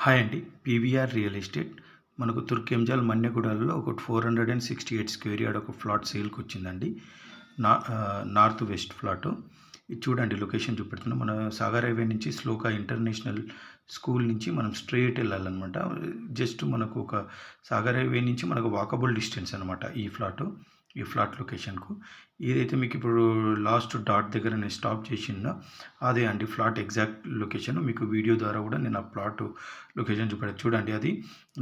Hi అండి. PVR real estate మనకు తుర్కెంజాల్ మన్యగూడలో ఒక 468 స్క్వేర్ యార్డ్ ఒక ఫ్లాట్ సేల్కి వచ్చిందండి. North west flat. ఇది చూడండి, లొకేషన్ చూపెడుతున్నా. మన సాగర్ హైవే నుంచి శ్లోక ఇంటర్నేషనల్ స్కూల్ నుంచి మనం స్ట్రెయిట్ వెళ్ళాలన్నమాట. జస్ట్ మనకు ఒక సాగర్ హైవే నుంచి మనకు వాకబుల్ డిస్టెన్స్ అనమాట ఈ ఫ్లాట్ లొకేషన్కు. ఏదైతే మీకు ఇప్పుడు లాస్ట్ డాట్ దగ్గర నేను స్టాప్ చేసినా అదే అండి ఫ్లాట్ ఎగ్జాక్ట్ లొకేషన్. మీకు వీడియో ద్వారా కూడా నేను ఆ ప్లాట్ లొకేషన్ చూడండి. అది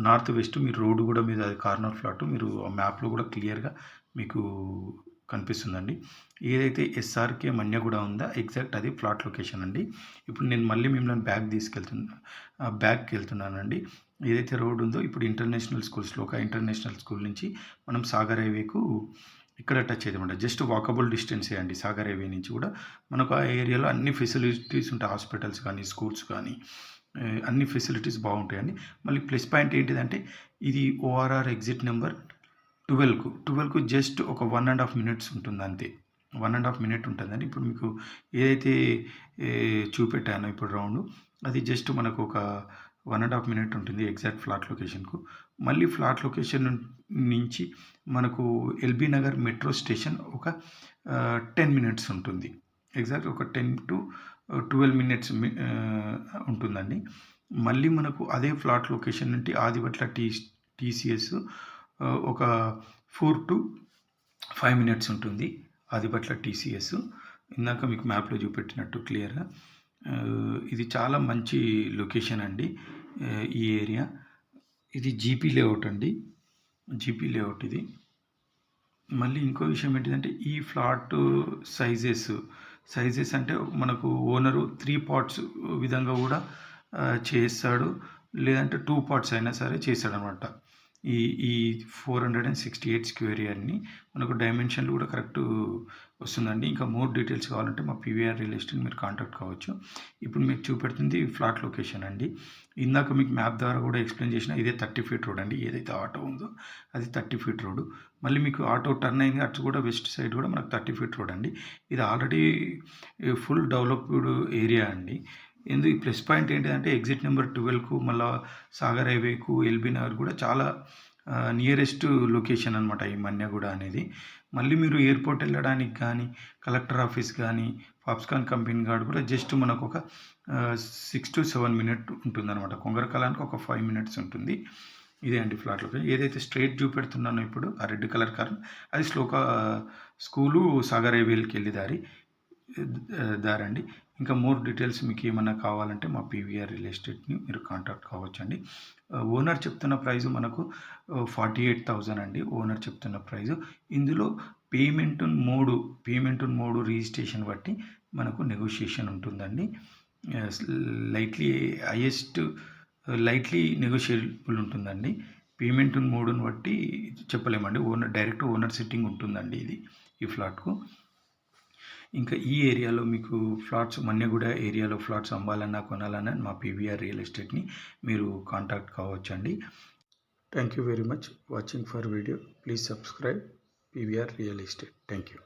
నార్త్ వెస్ట్, మీరు రోడ్డు కూడా మీద అది కార్నర్ ఫ్లాట్, మీరు ఆ మ్యాప్లో కూడా క్లియర్గా మీకు కనిపిస్తుందండి. ఏదైతే ఎస్ఆర్కే మన్యగూడ ఉందో ఎగ్జాక్ట్ అది ఫ్లాట్ లొకేషన్ అండి. ఇప్పుడు నేను మళ్ళీ మిమ్మల్ని బ్యాక్కి వెళ్తున్నానండి. ఏదైతే రోడ్ ఉందో ఇప్పుడు ఇంటర్నేషనల్ స్కూల్స్లో ఒక ఇంటర్నేషనల్ స్కూల్ నుంచి మనం సాగర్ హైవేకు ఇక్కడ టచ్ అయ్యేదన్నమాట. జస్ట్ వాకబుల్ డిస్టెన్సే అండి. సాగర్ హైవే నుంచి కూడా మనకు ఆ ఏరియాలో అన్ని ఫెసిలిటీస్ ఉంటాయి. హాస్పిటల్స్ కానీ, స్కూల్స్ కానీ, అన్ని ఫెసిలిటీస్ బాగుంటాయండి. మళ్ళీ ప్లస్ పాయింట్ ఏంటిదంటే ఇది ఓఆర్ఆర్ ఎగ్జిట్ నెంబర్ 12కు జస్ట్ ఒక 1.5 మినిట్స్ ఉంటుంది అంతే. 1.5 మినిట్ ఉంటుందండి. ఇప్పుడు మీకు ఏదైతే చూపెట్టానో ఇప్పుడు రౌండ్, అది జస్ట్ మనకు ఒక 1.5 మినిట్ ఉంటుంది ఎగ్జాక్ట్ ఫ్లాట్ లొకేషన్కు. మళ్ళీ ఫ్లాట్ లొకేషన్ నుంచి మనకు ఎల్బీ నగర్ మెట్రో స్టేషన్ ఒక 10 మినిట్స్ ఉంటుంది. ఎగ్జాక్ట్ ఒక 10 to 12 మినిట్స్ ఉంటుందండి. మళ్ళీ మనకు అదే ఫ్లాట్ లొకేషన్ నుండి ఆదిబట్ల టీసీఎస్ ఒక 4 to 5 మినిట్స్ ఉంటుంది. ఆదిబట్ల టీసీఎస్ ఇందాక మీకు మ్యాప్లో చూపెట్టినట్టు క్లియర్గా. ఇది చాలా మంచి లొకేషన్ అండి. ఈ ఏరియా ఇది జీపీ లేఅవుట్ అండి. జీపీ లేఅవుట్ ఇది. మళ్ళీ ఇంకో విషయం ఏంటిదంటే ఈ ఫ్లాట్ సైజెస్ అంటే మనకు ఓనరు 3 పార్ట్స్ విధంగా కూడా చేస్తాడు, లేదంటే 2 పార్ట్స్ అయినా సరే చేస్తాడనమాట. ఈ 468 స్క్వేర్ యార్డ్ని మనకు డైమెన్షన్లు కూడా కరెక్ట్ వస్తుందండి. ఇంకా మోర్ డీటెయిల్స్ కావాలంటే మా పీవీఆర్ రియల్ ఎస్టేట్ మీరు కాంటాక్ట్ కావచ్చు. ఇప్పుడు మీకు చూపెడుతుంది ఫ్లాట్ లొకేషన్ అండి. ఇందాక మీకు మ్యాప్ ద్వారా కూడా ఎక్స్ప్లెయిన్ చేసిన ఇదే 30 ఫీట్ రోడ్ అండి. ఏదైతే ఆటో ఉందో అది 30 ఫీట్ రోడ్. మళ్ళీ మీకు ఆటో టర్న్ అయింది అటు కూడా వెస్ట్ సైడ్ కూడా మనకు 30 ఫీట్ రోడ్ అండి. ఇది ఆల్రెడీ ఫుల్ డెవలప్డ్ ఏరియా అండి. ఈ ప్లస్ పాయింట్ ఏంటిదంటే ఎగ్జిట్ నెంబర్ 12కు మళ్ళీ సాగర్ హైవేకు ఎల్బీ నగర్ కూడా చాలా నియరెస్ట్ లొకేషన్ అనమాట ఈ మన్యగూడ అనేది. మళ్ళీ మీరు ఎయిర్పోర్ట్ వెళ్ళడానికి కానీ, కలెక్టర్ ఆఫీస్ కానీ, ఫాప్స్కాన్ కంపెనీ గార్డ్ కూడా జస్ట్ మనకు ఒక 6 to 7 మినిట్ ఉంటుందన్నమాట. కొంగరకాలానికి ఒక 5 మినిట్స్ ఉంటుంది. ఇదే అండి ఫ్లాట్ లొకేషన్. ఏదైతే స్ట్రైట్ చూపెడుతున్నానో ఇప్పుడు ఆ రెడ్ కలర్ కార్ అది శ్లోక స్కూలు సాగర్ హైవేకి వెళ్ళి దారండి. ఇంకా మోర్ డీటెయిల్స్ మీకు ఏమన్నా కావాలంటే మా పీవీఆర్ రియల్ ఎస్టేట్ని మీరు కాంటాక్ట్ కావచ్చండి. ఓనర్ చెప్తున్న ప్రైజు మనకు 48,000 అండి. ఓనర్ చెప్తున్న ప్రైజు. ఇందులో పేమెంట్ మోడు రిజిస్ట్రేషన్ బట్టి మనకు నెగోషియేషన్ ఉంటుందండి. లైట్లీ నెగోషియబుల్ ఉంటుందండి. పేమెంట్ మోడుని బట్టి చెప్పలేమండి. డైరెక్ట్ ఓనర్ సిట్టింగ్ ఉంటుందండి ఈ ఫ్లాట్కు. ఇంకా ఈ ఏరియాలో మీకు ఫ్లాట్స్ మన్యగూడ ఏరియాలో ఫ్లాట్స్ అమ్మాలన్నా కొనాలన్నా మా పీవీఆర్ రియల్ ఎస్టేట్ని మీరు కాంటాక్ట్ కావచ్చండి. Thank you very much watching for video. Please subscribe PVR real estate. Thank you.